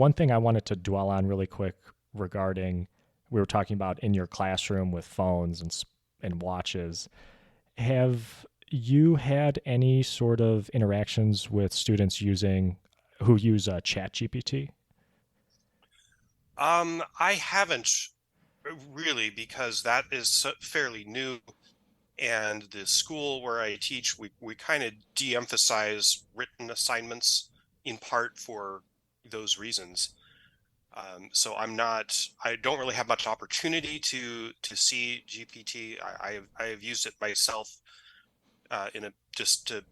One thing I wanted to dwell on really quick regarding we were talking about in your classroom with phones and watches. Have you had any sort of interactions with students using who use Chat GPT? I haven't really because that is fairly new, and the school where I teach, we kind of de-emphasize written assignments in part for those reasons. So I don't really have much opportunity to see GPT. I have used it myself in a just to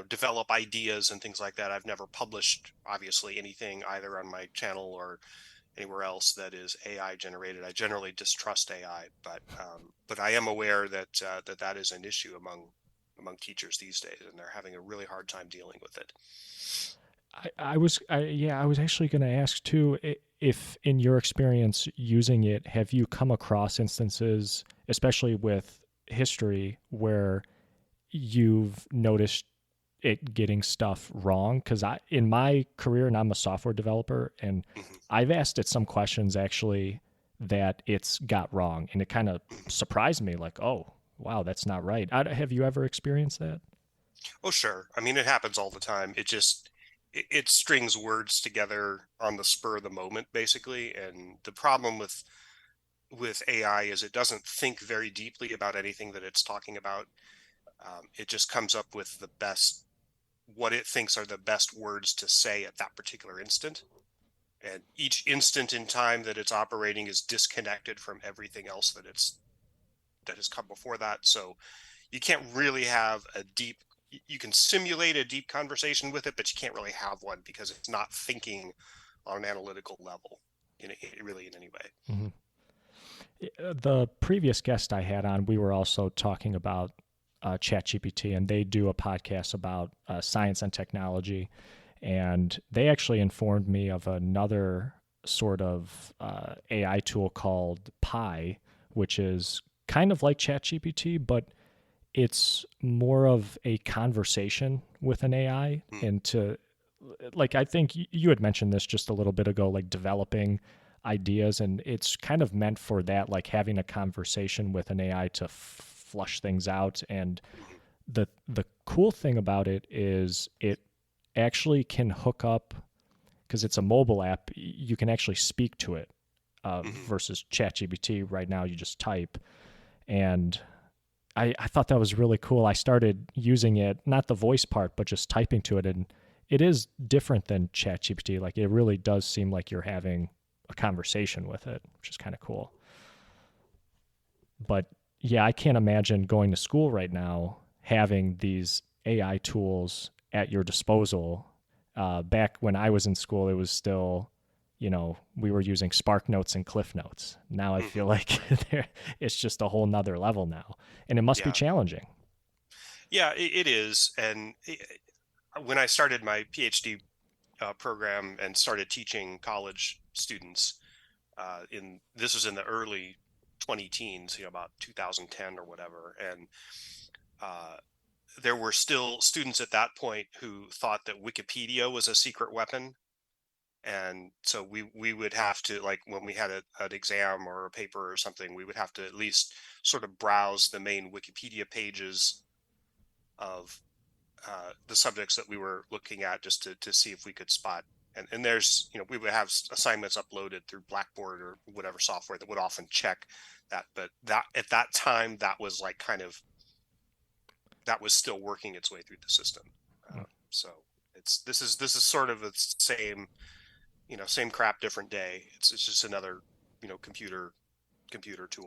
develop ideas and things like that. I've never published obviously anything either on my channel or anywhere else that is AI generated. I generally distrust AI, but I am aware that that is an issue among teachers these days, and they're having a really hard time dealing with it. I was actually going to ask too, if in your experience using it, have you come across instances, especially with history, where you've noticed it getting stuff wrong? Because in my career, and I'm a software developer, and Mhm, I've asked it some questions actually that it's got wrong, and it kind of mhm. surprised me, like, oh, wow, that's not right. Have you ever experienced that? Oh, sure. I mean, it happens all the time. It strings words together on the spur of the moment, basically. And the problem with AI is it doesn't think very deeply about anything that it's talking about. It just comes up with the best what it thinks are the best words to say at that particular instant. And each instant in time that it's operating is disconnected from everything else that has come before that. So you can't really have a deep you can simulate a deep conversation with it, but you can't really have one because it's not thinking on an analytical level really in any way. Mhm. The previous guest I had on, we were also talking about ChatGPT, and they do a podcast about science and technology. And they actually informed me of another sort of AI tool called Pi, which is kind of like ChatGPT, but it's more of a conversation with an AI. Mm, And to, like, I think you had mentioned this just a little bit ago, like developing ideas, and it's kind of meant for that, like having a conversation with an AI to flush things out. And mhm, the cool thing about it is it actually can hook up, because it's a mobile app. You can actually speak to it mhm. versus ChatGPT. Right now, you just type, and I thought that was really cool. I started using it, not the voice part, but just typing to it, and it is different than ChatGPT. Like it really does seem like you're having a conversation with it, which is kind of cool. But yeah, I can't imagine going to school right now having these AI tools at your disposal. Back when I was in school, it was still, we were using Spark Notes and Cliff Notes. Now I feel Mhm. like it's just a whole nother level now, and it must be Yeah, challenging. yeah, it is. And when I started my PhD program and started teaching college students, in this was in the early 20 teens, about 2010 or whatever, and uh, there were still students at that point who thought that Wikipedia was a secret weapon. And so we would have to, like, when we had an exam or a paper or something, we would have to at least sort of browse the main Wikipedia pages of the subjects that we were looking at just to see if we could spot. And there's, we would have assignments uploaded through Blackboard or whatever software that would often check that. But that at that time, that was like kind of that was still working its way through the system. So this is sort of the same, same crap, different day. It's just another, computer tool.